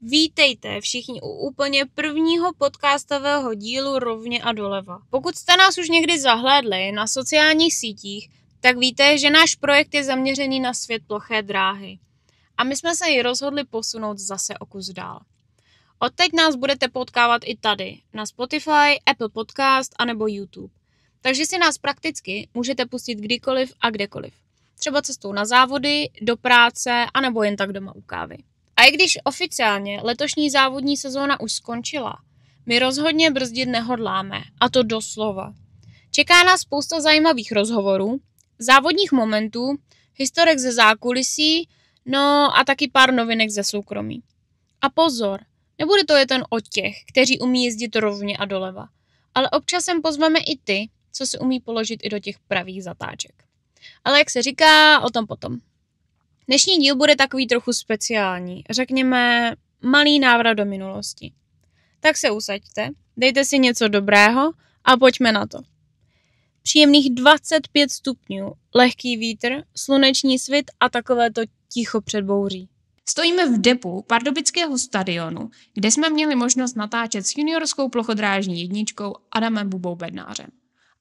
Vítejte všichni u úplně prvního podcastového dílu Rovně a doleva. Pokud jste nás už někdy zahlédli na sociálních sítích, tak víte, že náš projekt je zaměřený na svět ploché dráhy. A my jsme se ji rozhodli posunout zase o kus dál. Odteď nás budete potkávat i tady, na Spotify, Apple Podcast anebo YouTube. Takže si nás prakticky můžete pustit kdykoliv a kdekoliv. Třeba cestou na závody, do práce anebo jen tak doma u kávy. A i když oficiálně letošní závodní sezóna už skončila, my rozhodně brzdit nehodláme, a to doslova. Čeká nás spousta zajímavých rozhovorů, závodních momentů, historek ze zákulisí, no a taky pár novinek ze soukromí. A pozor, nebude to jen o těch, kteří umí jezdit rovně a doleva, ale občas sem pozveme i ty, co se umí položit i do těch pravých zatáček. Ale jak se říká, o tom potom. Dnešní díl bude takový trochu speciální, řekněme malý návrat do minulosti. Tak se usaďte, dejte si něco dobrého a pojďme na to. Příjemných 25 stupňů, lehký vítr, sluneční svit a takové to ticho před bouří. Stojíme v depu pardubického stadionu, kde jsme měli možnost natáčet s juniorskou plochodrážní jedničkou Adamem Bubou Bednářem.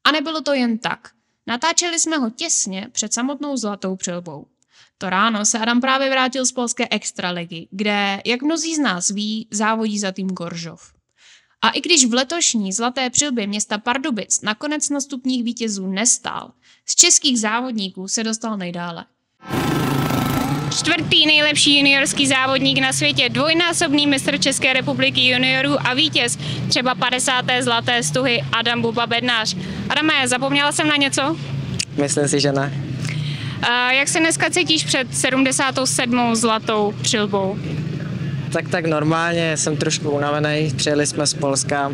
A nebylo to jen tak. Natáčeli jsme ho těsně před samotnou zlatou přilbou. To ráno se Adam právě vrátil z polské extraligy, kde, jak mnozí z nás ví, závodí za tým Goržov. A i když v letošní zlaté přilbě města Pardubic nakonec na stupních vítězů nestál, z českých závodníků se dostal nejdále. Čtvrtý nejlepší juniorský závodník na světě, dvojnásobný mistr České republiky juniorů a vítěz třeba 50. zlaté stuhy Adam Buba Bednář. Adame, zapomněla jsem na něco? Myslím si, že ne. Jak se dneska cítíš před 77. zlatou přilbou? Tak normálně, jsem trošku unavený, přijeli jsme z Polska.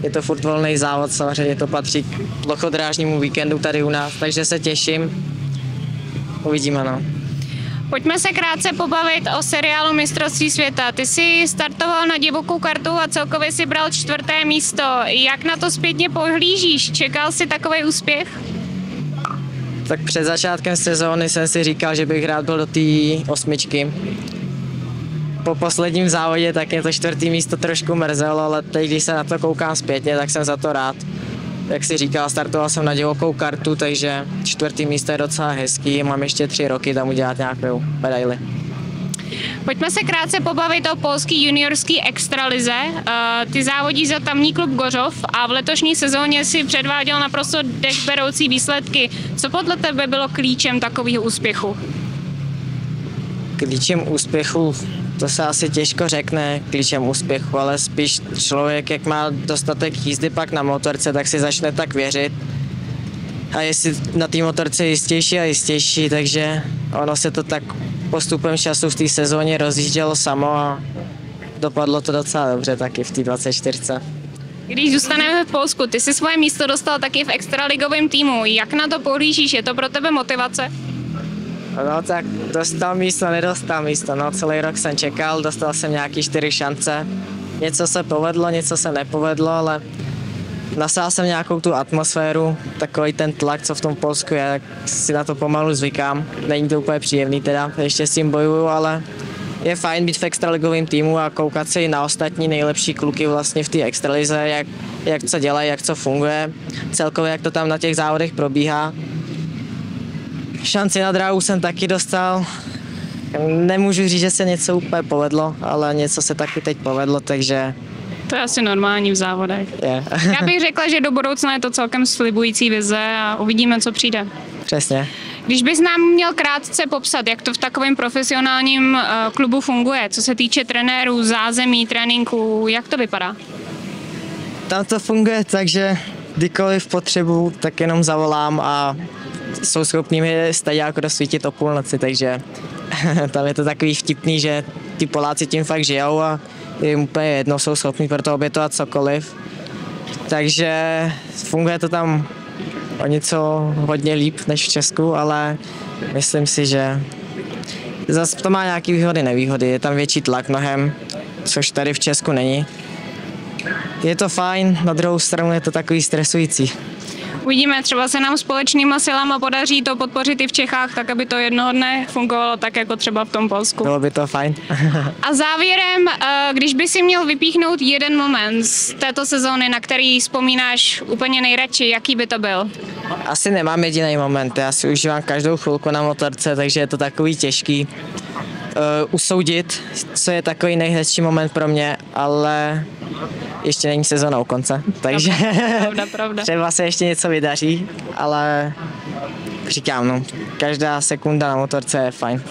Je to furt volný závod, samozřejmě to patří k plochodrážnímu víkendu tady u nás, takže se těším. Uvidíme, no. Pojďme se krátce pobavit o seriálu Mistrovství světa. Ty jsi startoval na divokou kartu a celkově si bral 4. místo. Jak na to zpětně pohlížíš? Čekal jsi takový úspěch? Tak před začátkem sezóny jsem si říkal, že bych rád byl do té 8. Po posledním závodě tak mě to 4. místo trošku mrzelo, ale teď, když se na to koukám zpětně, tak jsem za to rád. Jak si říkal, startoval jsem na divokou kartu, takže 4. místo je docela hezký, mám ještě 3 roky tam udělat nějakou medaili. Pojďme se krátce pobavit o polský juniorský extralize. Ty závodí za tamní klub Gořov a v letošní sezóně si předváděl naprosto dechberoucí výsledky. Co podle tebe bylo klíčem takového úspěchu? Klíčem úspěchu, to se asi těžko řekne klíčem úspěchu, ale spíš člověk, jak má dostatek jízdy pak na motorce, tak si začne tak věřit. A jestli na té motorce je jistější a jistější, takže ono se to tak postupem času v té sezóně rozjíždělo samo a dopadlo to docela dobře taky v té 24. Když zůstaneme v Polsku, ty si svoje místo dostal taky v extraligovém týmu. Jak na to pohlížíš? Je to pro tebe motivace? No tak dostal místo, nedostal místo. No celý rok jsem čekal, dostal jsem nějaký 4 šance. Něco se povedlo, něco se nepovedlo, ale nasál jsem nějakou tu atmosféru, takový ten tlak, co v tom Polsku je, tak si na to pomalu zvykám. Není to úplně příjemný teda, ještě s tím bojuju, ale je fajn být v extraligovém týmu a koukat se i na ostatní nejlepší kluky vlastně v té extralize, jak co dělají, jak co funguje, celkově jak to tam na těch závodech probíhá. Šanci na dráhu jsem taky dostal. Nemůžu říct, že se něco úplně povedlo, ale něco se taky teď povedlo, takže... To je asi normální v závodech. Já bych řekla, že do budoucna je to celkem slibující vize a uvidíme, co přijde. Přesně. Když bys nám měl krátce popsat, jak to v takovém profesionálním klubu funguje, co se týče trenérů, zázemí, tréninku, jak to vypadá? Tam to funguje tak, že kdykoliv potřebuji, tak jenom zavolám a jsou schopní mi stejně jako dosvítit o půlnoci, takže tam je to takový vtipný, že ty Poláci tím fakt žijou a je jim úplně jedno, jsou schopní pro to obětovat cokoliv. Takže funguje to tam o něco hodně líp než v Česku, ale myslím si, že zase to má nějaké výhody, nevýhody. Je tam větší tlak mnohem, což tady v Česku není. Je to fajn, na druhou stranu je to takový stresující. Uvidíme, třeba se nám společnýma silama podaří to podpořit i v Čechách, tak aby to jednoho dne fungovalo tak, jako třeba v tom Polsku. Bylo by to fajn. A závěrem, když by si měl vypíchnout jeden moment z této sezóny, na který vzpomínáš úplně nejradši, jaký by to byl? Asi nemám jediný moment, já si užívám každou chvilku na motorce, takže je to takový těžký usoudit, co je takový nejhezčí moment pro mě, ale ještě není sezóna u konce, takže Pravda. třeba se ještě něco vydaří, ale říkám, no, každá sekunda na motorce je fajn.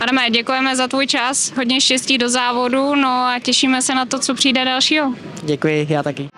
Adame, děkujeme za tvůj čas, hodně štěstí do závodu, no a těšíme se na to, co přijde dalšího. Děkuji, já taky.